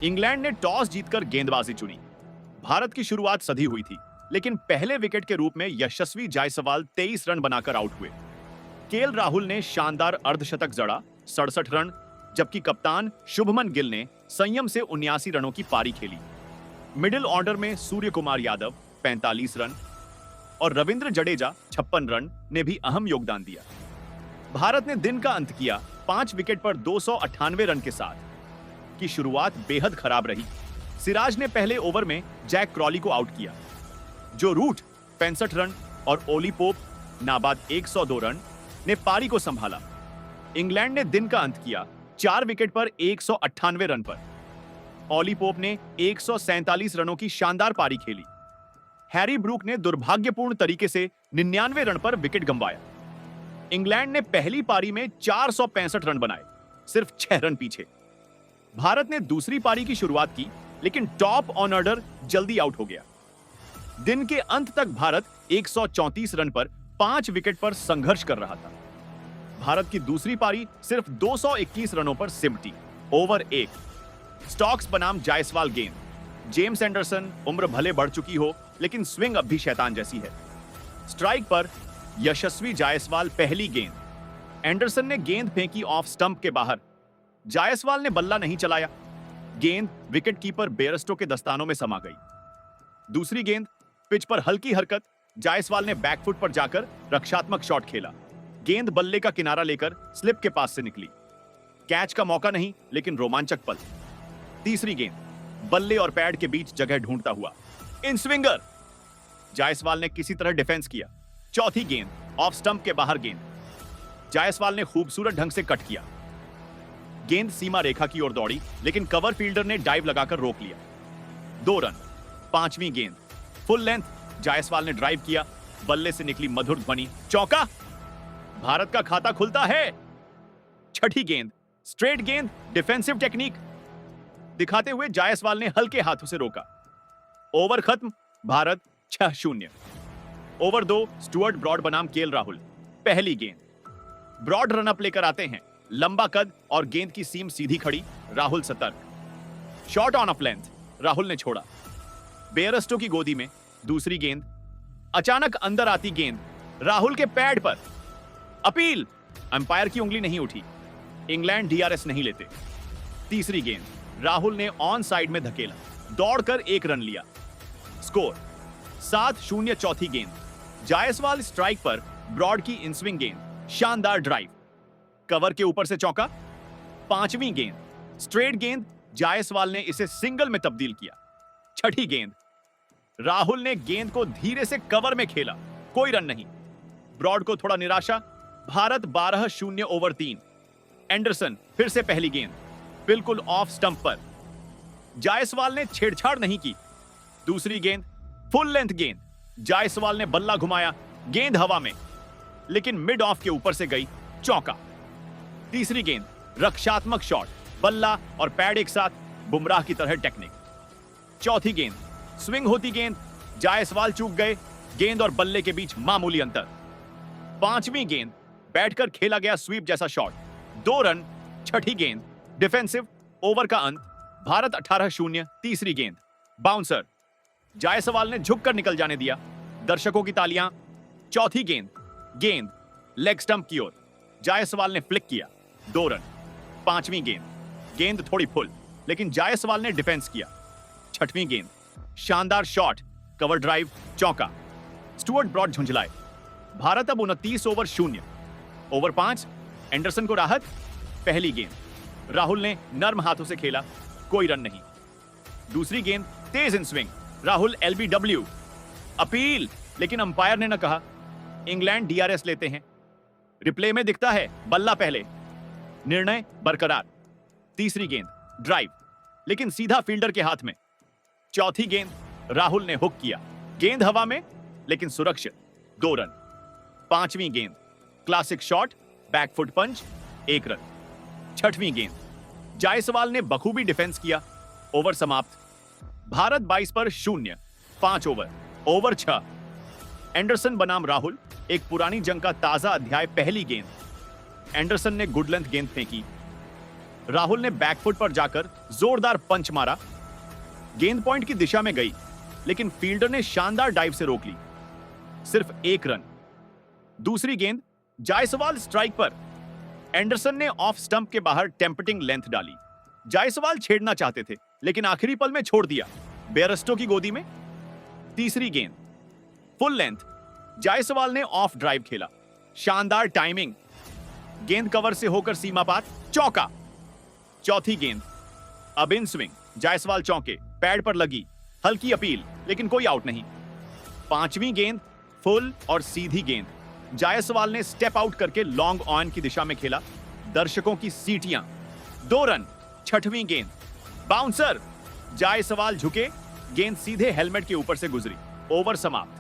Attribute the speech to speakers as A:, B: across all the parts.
A: England ने toss जीतकर गेंदबाजी चुनी। भारत की शुरुआत सधी हुई थी, लेकिन पहले विकेट के रूप में यशस्वी जायसवाल 23 रन बनाकर आउट हुए। केएल राहुल ने शानदार अर्धशतक जड़ा, 67 रन, जबकि कप्तान शुभमन गिल ने संयम से 79 रनों की पारी खेली। मिडिल ऑर्डर में सूर्य कुमार यादव 45 रन और रविंद्र जडेजा 56 रन ने भी अहम योगदान दिया। भारत ने दिन का अंत किया 5 विकेट पर 298 रन के साथ। की शुरुआत बेहद खराब रही। सिराज ने पहले ओवर में जैक क्रॉली को आउट किया। जो रूट 65 रन और ओली पोप नाबाद 102 रन ने पारी को संभाला। इंग्लैंड ने दिन का अंत किया 4 विकेट पर 198 रन पर। ओली पोप ने 147 रनों की शानदार पारी खेली। हैरी ब्रूक ने दुर्भाग्यपूर्ण तरीके से 99 रन पर विकेट गंवाया। इंग्लैंड ने पहली पारी में 465 रन बनाए, सिर्फ 6 रन पीछे। भारत ने दूसरी पारी की शुरुआत की, लेकिन टॉप ऑन ऑर्डर जल्दी आउट हो गया। दिन के अंत तक भारत 134 रन पर 5 विकेट पर संघर्ष कर रहा था। भारत की दूसरी पारी सिर्फ 221 रनों पर सिमटी। ओवर 1, स्टॉक्स बनाम जायसवाल गेंद। जेम्स एंडरसन उम्र भले बढ़ चुकी हो, लेकिन स्विंग अब भी शैतान जैसी है। स्ट्राइक पर यशस्वी जायसवाल पहली गेंद। एंडरसन ने गेंद फेंकी ऑफ स्टंप के बाहर। जायसवाल ने बल्ला नहीं चलाया। गेंद विकेटकीपर बेयरस्टो के दस्तानों में समा गई। दूसरी गेंद, पिच पर हल्की हरकत। जायसवाल ने बैकफुट पर जाकर रक्षात्मक शॉट खेला। गेंद बल्ले का किनारा लेकर स्लिप के पास से निकली। कैच का मौका नहीं, लेकिन रोमांचक पल। तीसरी गेंद, बल्ले और पैड के बीच जगह ढूंढता हुआ इन स्विंगर। जायसवाल ने किसी तरह डिफेंस किया। चौथी गेंद, ऑफ स्टंप के बाहर गेंद। जायसवाल ने खूबसूरत ढंग से कट किया। गेंद सीमा रेखा की ओर दौड़ी, लेकिन कवर फील्डर ने डाइव लगाकर रोक लिया। 2 रन। पांचवी गेंद, फुल लेंथ। जायसवाल ने ड्राइव किया। बल्ले से निकली मधुर ध्वनि, चौका। भारत का खाता खुलता है। छठी गेंद, स्ट्रेट गेंद, डिफेंसिव टेक्निक दिखाते हुए जायसवाल ने हल्के हाथों से रोका। ओवर खत्म, भारत 6-0। ओवर 2, स्टुअर्ट ब्रॉड बनाम केएल राहुल। पहली गेंद। ब्रॉड रनअप लेकर आते हैं। लंबा कद और गेंद की सीम सीधी खड़ी। राहुल सतर्क। Shot on off length, Rahul ने छोड़ा। बेयरस्टो की गोदी में दूसरी गेंद। अचानक अंदर आती गेंद राहुल के पैड पर। अपील, अंपायर की उंगली नहीं उठी। इंग्लैंड डीआरएस नहीं लेते। तीसरी गेंद, राहुल ने ऑन साइड में धकेला। दौड़कर 1 रन लिया। स्कोर 7-0। चौथी गेंद, जायसवाल स्ट्राइक पर। ब्रॉड की इनस्विंग गेंद, शानदार ड्राइव, कवर के ऊपर से चौका। पांचवी गेंद, स्ट्रेट गेंद। जायसवाल ने इसे सिंगल में तब्दील किया। छठी गेंद, राहुल ने गेंद को धीरे से कवर में खेला। कोई रन नहीं। ब्रॉड को थोड़ा निराशा। भारत 12-0। ओवर 3, एंडरसन फिर से पहली गेंद, बिल्कुल ऑफ स्टंप पर। जायसवाल ने छेड़छाड़ नहीं की। दूसरी गेंद, फुल लेंथ गेंद। जायसवाल ने बल्ला घुमाया। गेंद हवा में, लेकिन मिड ऑफ के ऊपर से गई, चौका। तीसरी गेंद, रक्षात्मक शॉट। बल्ला और पैड एक साथ, बुमराह की तरह टेक्निक। चौथी गेंद, स्विंग होती गेंद। जायसवाल चूक गए। गेंद और बल्ले के बीच मामूली अंतर। पांचवी गेंद, बैठकर खेला गया स्वीप जैसा शॉट। 2 रन। छठी गेंद, डिफेंसिव। ओवर का अंत, भारत 18-0। तीसरी गेंद, बाउंसर। जायसवाल ने झुककर निकल जाने दिया। दर्शकों की तालियां। चौथी गेंद, गेंद लेग स्टंप की ओर। जायसवाल ने फ्लिक किया। 2 रन। पांचवी गेंद, गेंद थोड़ी फुल, लेकिन जायसवाल ने डिफेंस किया। छठवीं गेंद, शानदार शॉट, कवर ड्राइव, चौका। स्टुअर्ट ब्रॉड झुंझलाए। भारत अब 29 ओवर 0। ओवर 5, एंडरसन को राहत। पहली गेंद, राहुल ने नर्म हाथों से खेला। कोई रन नहीं। दूसरी गेंद, तेज in swing. Rahul LBW. Appeal, लेकिन अंपायर ने न कहा। इंग्लैंड डीआरएस लेते हैं। रिप्ले में दिखता है बल्ला पहले। निर्णय बरकरार। तीसरी गेंद, ड्राइव, लेकिन सीधा फील्डर के हाथ में। चौथी गेंद, राहुल ने हुक किया। गेंद हवा में, लेकिन सुरक्षित। 2 रन। पांचवी गेंद, क्लासिक शॉट, बैकफुट पंच, 1 रन। छठवीं गेंद, जायसवाल ने बखूबी डिफेंस किया। ओवर समाप्त, भारत 22 पर 0। 5 ओवर। ओवर 6, एंडरसन बनाम राहुल। एक पुरानी जंग का ताजा अध्याय। पहली गेंद, एंडरसन ने गुड लेंथ गेंद फेंकी। राहुल ने बैकफुट पर जाकर जोरदार पंच मारा। गेंद पॉइंट की दिशा में गई, लेकिन फील्डर ने शानदार डाइव से रोक ली। सिर्फ 1 रन। दूसरी गेंद जायसवाल स्ट्राइक पर। एंडरसन ने ऑफ स्टंप के बाहर टेम्पटिंग लेंथ डाली। जायसवाल छेड़ना चाहते थे, लेकिन आखिरी पल में छोड़ दिया बेयरस्टो की गोदी में। तीसरी गेंद फुल लेंथ। जायसवाल ने ऑफ ड्राइव खेला। शानदार टाइमिंग। गेंद कवर से होकर सीमा पार, चौका। चौथी गेंद अब इन स्विंग। जायसवाल चौके, पैड पर लगी, हल्की अपील, लेकिन कोई आउट नहीं। पांचवी गेंद फुल और सीधी गेंद। जायसवाल ने स्टेप आउट करके लॉन्ग ऑन की दिशा में खेला। दर्शकों की सीटियां। 2 रन। छठवीं गेंद बाउंसर। जायसवाल झुके, गेंद सीधे हेलमेट के ऊपर से गुजरी। ओवर समाप्त।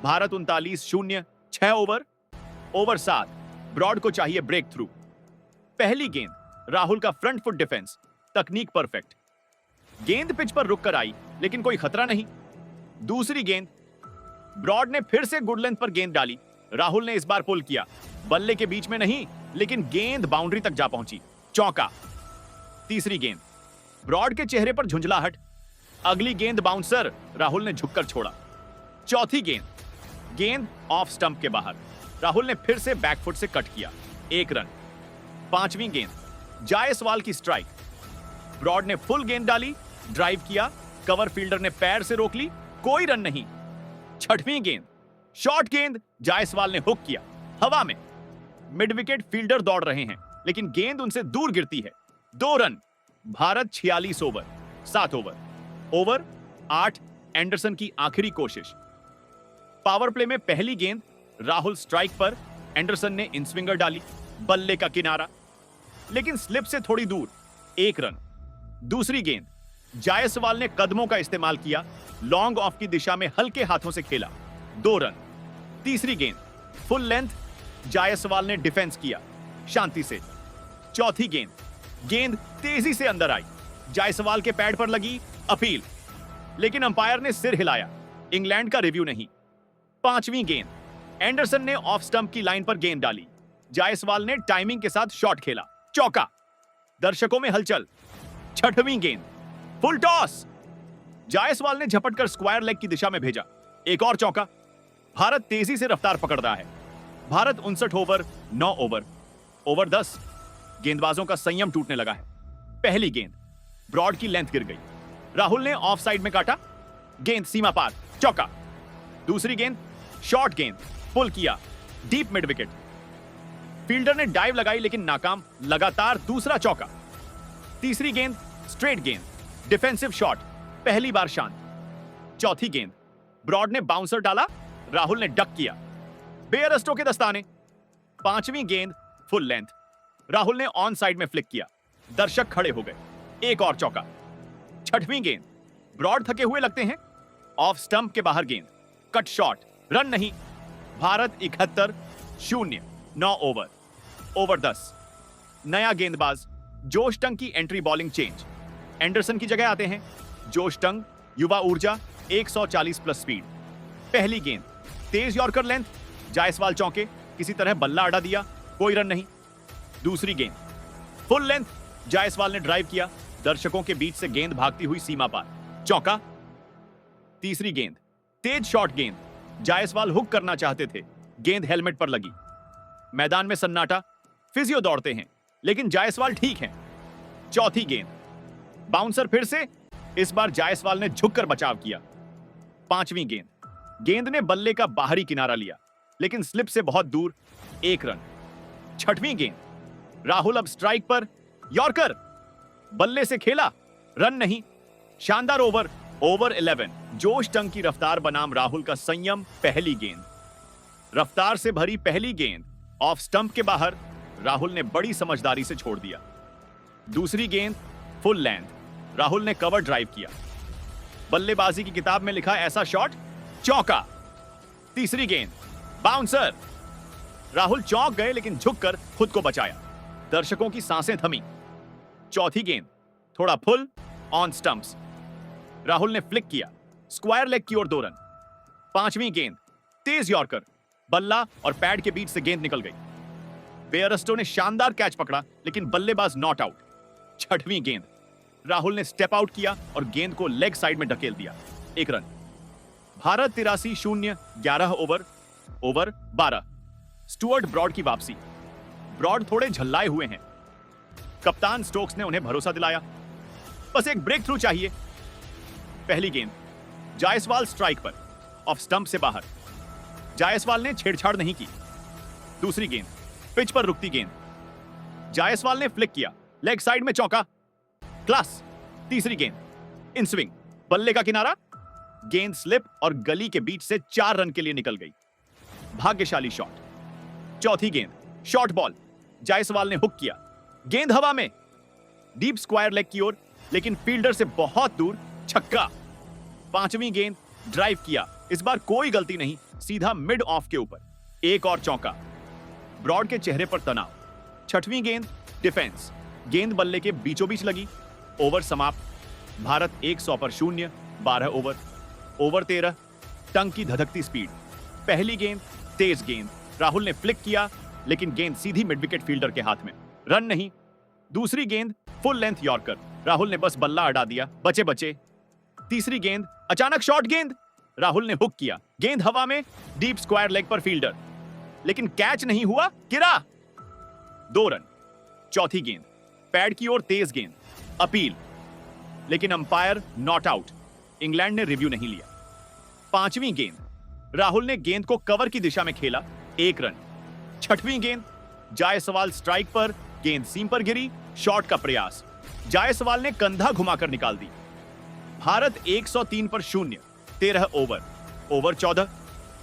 A: भारत 39-0। 6 ओवर। ओवर 7। ब्रॉड को चाहिए ब्रेक थ्रू। पहली गेंद राहुल का फ्रंट फुट डिफेंस, तकनीक परफेक्ट। गेंद पिच पर रुककर आई, लेकिन कोई खतरा नहीं। दूसरी गेंद ब्रॉड ने फिर से गुड लेंथ पर गेंद डाली। राहुल ने इस बार पुल किया, बल्ले के बीच में नहीं, लेकिन गेंद बाउंड्री तक जा पहुंची, चौका। तीसरी गेंद ब्रॉड के चेहरे पर झुंझलाहट। अगली गेंद बाउंसर, राहुल ने झुककर छोड़ा। चौथी गेंद ऑफ स्टंप के बाहर। राहुल ने फिर से बैकफुट से कट किया, 1 रन। पांचवी गेंद जायसवाल की स्ट्राइक। ब्रॉड ने फुल गेंद डाली, ड्राइव किया, कवर फील्डर ने पैर से रोक ली, कोई रन नहीं। छठवीं गेंद शॉर्ट गेंद। जायसवाल ने हुक किया, हवा में। मिड विकेट फील्डर दौड़ रहे हैं, लेकिन गेंद उनसे दूर गिरती है, 2 run. Bharat 46 over. 7 over. Over 8। Anderson की आखिरी कोशिश। पावर प्ले में पहली गेंद राहुल स्ट्राइक पर। एंडरसन ने इन स्विंगर डाली, बल्ले का किनारा, लेकिन स्लिप से थोड़ी दूर, 1 रन। दूसरी गेंद जायसवाल ने कदमों का इस्तेमाल किया, लॉन्ग ऑफ की दिशा में हल्के हाथों से खेला, 2 रन। तीसरी गेंद फुल लेंथ। जायसवाल ने डिफेंस किया शांति से। चौथी गेंद तेजी से अंदर आई, जायसवाल के पैड पर लगी, अपील, लेकिन अंपायर ने सिर हिलाया, इंग्लैंड का रिव्यू नहीं। पांचवी गेंद एंडरसन ने ऑफ स्टंप की लाइन पर गेंद डाली। जायसवाल ने टाइमिंग के साथ शॉट खेला, चौका। दर्शकों में हलचल। छठवीं गेंद फुल टॉस। जायसवाल ने झपटकर स्क्वायर लेग की दिशा में भेजा, एक और चौका। भारत तेजी से रफ्तार पकड़ रहा है। भारत 59 ओवर। 9 ओवर। ओवर 10। गेंदबाजों का संयम टूटने लगा है। पहली गेंद ब्रॉड की लेंथ गिर गई। राहुल ने ऑफ साइड में काटा, गेंद सीमा पार, चौका। दूसरी गेंद शॉर्ट गेंद, पुल किया, डीप मिड विकेट। फील्डर ने डाइव लगाई, लेकिन नाकाम, लगातार दूसरा चौका। तीसरी गेंद स्ट्रेट गेंद, डिफेंसिव शॉट, पहली बार शांत। चौथी गेंद ब्रॉड ने बाउंसर डाला, राहुल ने डक किया, बेयरस्टो के दस्ताने। पांचवी गेंद फुल लेंथ। राहुल ने ऑन साइड में फ्लिक किया, दर्शक खड़े हो गए, एक और चौका। छठवीं गेंद ब्रॉड थके हुए लगते हैं, ऑफ स्टंप के बाहर गेंद, कट शॉट, रन नहीं। भारत 71-0। 9 ओवर। ओवर 10। नया गेंदबाज जोश टंग की एंट्री, बॉलिंग चेंज। एंडरसन की जगह आते हैं जोश टंग, युवा ऊर्जा, 140 प्लस स्पीड। पहली गेंद तेज यॉर्कर लेंथ। जायसवाल चौके, किसी तरह बल्ला अड़ा दिया, कोई रन नहीं। दूसरी गेंद फुल लेंथ। जायसवाल ने ड्राइव किया, दर्शकों के बीच से गेंद भागती हुई सीमा पार, चौका। तीसरी गेंद तेज शॉर्ट गेंद। जायसवाल हुक करना चाहते थे, गेंद हेलमेट पर लगी। मैदान में सन्नाटा, फिजियो दौड़ते हैं, लेकिन जायसवाल ठीक हैं। चौथी गेंद बाउंसर फिर से, इस बार जायसवाल ने झुककर बचाव किया। पांचवी गेंद ने बल्ले का बाहरी किनारा लिया, लेकिन स्लिप से बहुत दूर, 1 रन। छठवीं गेंद राहुल अब स्ट्राइक पर, यॉर्कर, बल्ले से खेला, रन नहीं। शानदार ओवर। ओवर 11। जोश टंग की रफ्तार बनाम राहुल का संयम। पहली गेंद रफ्तार से भरी पहली गेंद ऑफ स्टंप के बाहर, राहुल ने बड़ी समझदारी से छोड़ दिया। दूसरी गेंद फुल लेंथ। राहुल ने कवर ड्राइव किया, बल्लेबाजी की किताब में लिखा ऐसा शॉट, चौका। तीसरी गेंद बाउंसर। राहुल चौंक गए, लेकिन झुककर खुद को बचाया, दर्शकों की सांसें थमी। चौथी गेंद थोड़ा फुल, ऑन स्टंप्स। राहुल ने फ्लिक किया, स्क्वायर लेग की ओर 2 रन। पांचवी गेंद तेज यॉर्कर, बल्ला और पैड के बीच से गेंद निकल गई। बेयरस्टो ने शानदार कैच पकड़ा, लेकिन बल्लेबाज नॉट आउट, छठवीं गेंद, राहुल ने स्टेप आउट किया और गेंद को लेग साइड में ढकेल दिया, 1 run. Bharat 83-0, 11 over 12। Stuart Broad की वापसी। ब्रॉड थोड़े झल्लाए हुए हैं। कप्तान स्टोक्स ने उन्हें भरोसा दिलाया, बस एक ब्रेक थ्रू चाहिए। पहली गेंद, जायसवाल स्ट्राइक पर, ऑफ स्टंप से बाहर। जायसवाल ने छेड़छाड़ नहीं की। दूसरी गेंद, पिच पर रुकती गेंद, जायसवाल ने फ्लिक किया, लेग साइड में चौका, क्लास। तीसरी गेंद, इन स्विंग, बल्ले का किनारा, गेंद स्लिप और गली के बीच से 4 रन के लिए निकल गई। भाग्यशाली शॉट। चौथी गेंद, शॉर्ट बॉल, जायसवाल ने हुक किया, गेंद हवा में, डीप स्क्वायर लेग की ओर, लेकिन फील्डर से बहुत दूर, छक्का। पांचवीं गेंद, ड्राइव किया, इस बार कोई गलती नहीं, सीधा मिड ऑफ के ऊपर, एक और चौका। ब्रॉड के चेहरे पर तनाव। छठवीं गेंद, डिफेंस, गेंद बल्ले के बीचों बीच लगी, ओवर समाप्त। भारत 100 पर 0, 12 ओवर 13। टंग की धधकती स्पीड। पहली गेंद, तेज गेंद, राहुल ने फ्लिक किया, लेकिन गेंद सीधी मिड विकेट फील्डर के हाथ में, रन नहीं। दूसरी गेंद, फुल लेंथ यॉर्कर, राहुल ने बस बल्ला अड़ा दिया, बचे बचे। तीसरी गेंद, अचानक शॉर्ट गेंद, राहुल ने हुक किया, गेंद हवा में, डीप स्क्वायर लेग पर फील्डर, लेकिन कैच नहीं हुआ, गिरा, 2 रन। चौथी गेंद, पैड की ओर तेज गेंद, अपील, लेकिन अंपायर नॉट आउट, इंग्लैंड ने रिव्यू नहीं लिया। पांचवीं गेंद, राहुल ने गेंद को कवर की दिशा में खेला, 1 रन। छठवीं गेंद, जायसवाल स्ट्राइक पर, गेंद सीम पर गिरी, शॉट का प्रयास, जायसवाल ने कंधा घुमाकर निकाल दी। भारत 103 पर 0, 13 ओवर 14।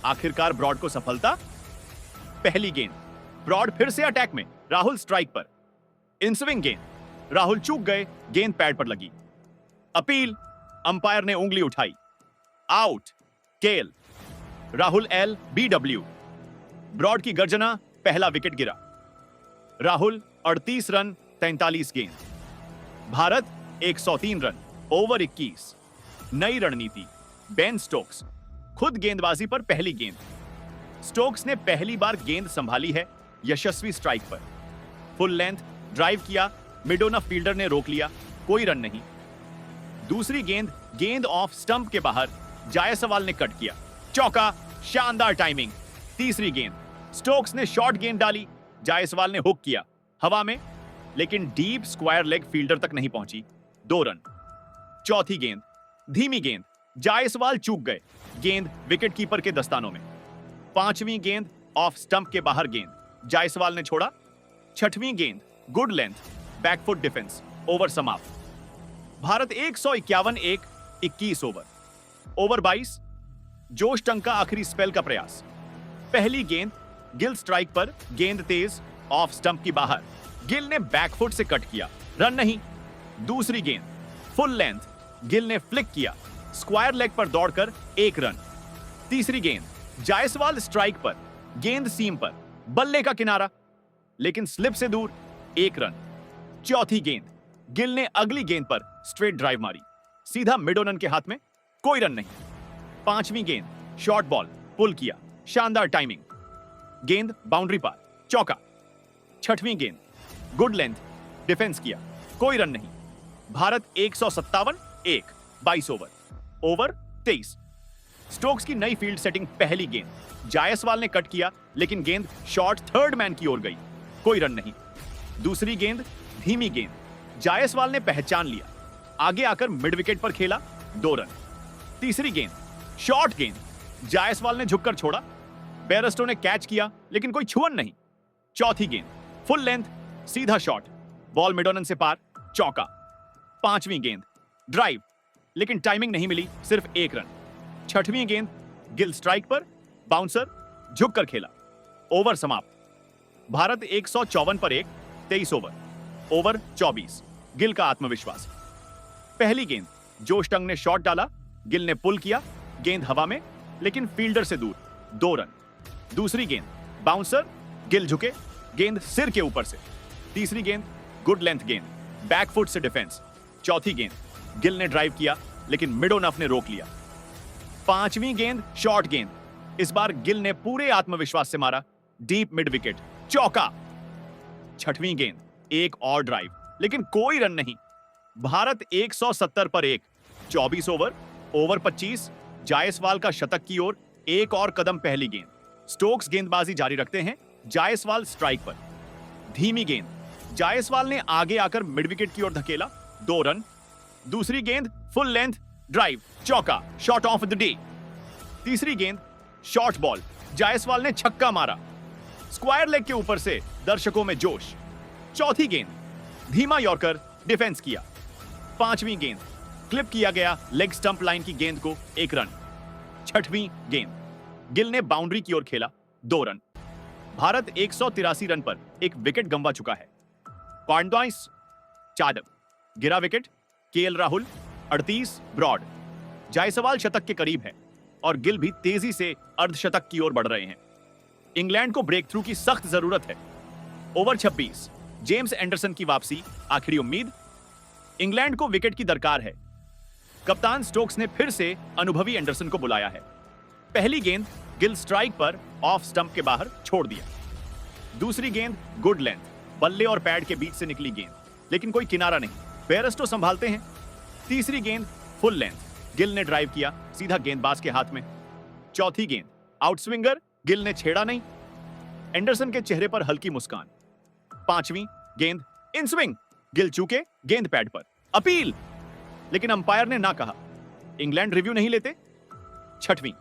A: आखिरकार ब्रॉड को सफलता। पहली गेंद, ब्रॉड फिर से अटैक में, राहुल स्ट्राइक पर, इन स्विंग गेंद, राहुल चूक गए, गेंद पैड पर लगी, अपील, अंपायर ने उंगली उठाई, आउट, केल, राहुल एल BW। ब्रॉड की गर्जना, पहला विकेट गिरा। राहुल 38 रन, 43 गेंद। Bharat 103 run, over 21। नई रणनीति, बेन स्टोक्स, खुद गेंदबाजी पर पहली गेंद। स्टोक्स ने पहली बार गेंद संभाली है, यशस्वी स्ट्राइक पर, फुल लेंथ, ड्राइव किया, मिड ऑन फील्डर ने रोक लिया, कोई रन नहीं। दूसरी गेंद, गेंद ऑफ स्टंप के बाहर, जायसवाल ने कट किया, चौका, शानदार टाइमिंग। तीसरी गेंद, स्टोक्स ने शॉर्ट गेंद डाली, जायसवाल ने हुक किया, हवा में, लेकिन डीप स्क्वायर लेग फील्डर तक नहीं पहुंची, 2 रन। चौथी गेंद, धीमी गेंद, जायसवाल चूक गए, गेंद विकेट कीपर के दस्तानों में। पांचवीं गेंद, ऑफ स्टंप के बाहर गेंद, जायसवाल ने छोड़ा। छठवीं गेंद, good length, back foot defence, over समाप्त। भारत 151, 21 ओवर 22। जोश टंग का आखिरी स्पेल का प्रयास। पहली गेंद, गिल स्ट्राइक पर, गेंद तेज, ऑफ स्टंप की बाहर, गिल ने बैकफुट से कट किया, रन नहीं। दूसरी गेंद, फुल लेंथ, गिल ने फ्लिक किया, स्क्वायर लेग पर दौड़कर 1 रन। तीसरी गेंद, जायसवाल स्ट्राइक पर, गेंद सीम पर, बल्ले का किनारा, लेकिन स्लिप से दूर, 1 रन। चौथी गेंद, गिल ने अगली गेंद पर स्ट्रेट ड्राइव मारी, सीधा मिडोनन के हाथ में, कोई रन नहीं। पांचवीं गेंद, शॉर्ट बॉल, पुल किया, शानदार टाइमिंग, गेंद बाउंड्री पार, चौका। छठवीं गेंद, गुड लेंथ, डिफेंस किया, कोई रन नहीं। भारत 157, 22 ओवर 23। स्टोक्स की नई फील्ड सेटिंग। पहली गेंद, जायसवाल ने कट किया, लेकिन गेंद शॉर्ट थर्ड मैन की ओर गई, कोई रन नहीं। दूसरी गेंद, धीमी गेंद, जायसवाल ने पहचान लिया, आगे आकर मिड विकेट पर खेला, 2 रन। तीसरी गेंद, शॉर्ट गेंद, जायसवाल ने झुककर छोड़ा, बेयरस्टो ने कैच किया, लेकिन कोई छुअन नहीं। चौथी गेंद, फुल लेंथ, सीधा शॉट, बॉल मिडोनन से पार, चौका। पांचवीं गेंद, ड्राइव, लेकिन टाइमिंग नहीं मिली, सिर्फ 1 रन। छठवीं गेंद, गिल स्ट्राइक पर, बाउंसर, झुककर खेला, ओवर समाप्त। भारत 154 पर 23 ओवर 24। गिल का आत्मविश्वास। पहली गेंद, जोश टंग ने शॉट डाला, गिल ने पुल किया, गेंद हवा में, लेकिन फील्डर से दूर, 2 रन। दूसरी गेंद, बाउंसर, गिल झुके, गेंद सिर के ऊपर से। तीसरी गेंद, गुड लेंथ गेंद, बैकफुट से डिफेंस। चौथी गेंद, गिल ने ड्राइव किया, लेकिन मिडोनफ ने रोक लिया। पांचवीं गेंद, शॉर्ट गेंद, इस बार गिल ने पूरे आत्मविश्वास से मारा, डीप मिड विकेट, चौका। छठवीं गेंद, एक और ड्राइव, लेकिन कोई रन नहीं। भारत 170 पर 1, 24 ओवर 25, जायसवाल का शतक की ओर एक और कदम पहली गेंद। स्टोक्स गेंदबाजी जारी रखते हैं, जायसवाल स्ट्राइक पर। धीमी गेंद, जायसवाल ने आगे आकर मिड विकेट की ओर धकेला, 2 रन। दूसरी गेंद फुल लेंथ ड्राइव, चौका, शॉट ऑफ द डे। तीसरी गेंद शॉर्ट बॉल, जायसवाल ने छक्का मारा, स्क्वायर लेग के ऊपर से दर्शकों में जोश। चौथी गेंद धीमा यॉर्कर, डिफेंस किया। पांचवी गेंद क्लिप किया गया लेग स्टंप लाइन की गेंद को, 1 रन। छठवीं गेंद गिल ने बाउंड्री की ओर खेला, 2 रन। भारत 183 रन पर एक विकेट गंवा चुका है। पॉइंट चादव, गिरा wicket, KL Rahul 38 Broad. Jaiswal शतक के करीब है और गिल भी तेजी से अर्धशतक की ओर बढ़ रहे हैं। इंग्लैंड को ब्रेक थ्रू की सख्त जरूरत है। ओवर 26, जेम्स एंडरसन की वापसी, आखिरी उम्मीद। इंग्लैंड को विकेट की दरकार है। कप्तान स्टोक्स ने फिर से अनुभवी एंडरसन को बुलाया है। पहली गेंद गिल स्ट्राइक पर ऑफ स्टंप के बाहर छोड़ दिया। दूसरी गेंद गुड लेंथ, बल्ले और पैड के बीच से निकली गेंद, लेकिन कोई किनारा नहीं, बेयरस्टो संभालते हैं। तीसरी गेंद फुल लेंथ, गिल ने ड्राइव किया, सीधा गेंदबाज के हाथ में। चौथी गेंद आउटस्विंगर, गिल ने छेड़ा नहीं, एंडरसन के चेहरे पर हल्की मुस्कान। पांचवी गेंद इन स्विंग, गिल चूके, गेंद पैड पर, अपील, लेकिन अंपायर ने ना कहा। इंग्लैंड रिव्यू नहीं लेते। छठवीं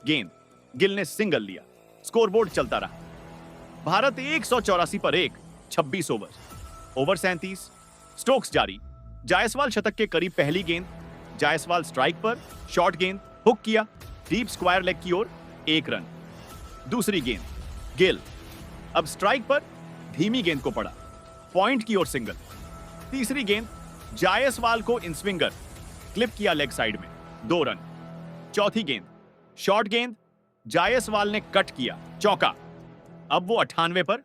A: गेंद गिल ने सिंगल लिया, स्कोरबोर्ड चलता रहा। भारत 184 पर 1, 26 ओवर 37, स्टोक्स जारी। जायसवाल शतक के करीब पहली गेंद, जायसवाल स्ट्राइक पर, शॉर्ट गेंद, हुक किया, डीप स्क्वायर लेग की ओर, 1 रन। दूसरी गेंद गिल, अब स्ट्राइक पर, धीमी गेंद को पड़ा, पॉइंट की ओर सिंगल। तीसरी गेंद जायसवाल को इन स्विंगर, क्लिप किया लेग साइड में, 2 रन। चौथी गेंद शॉर्ट गेंद, जायसवाल ने कट किया, चौका। अब वो 98 पर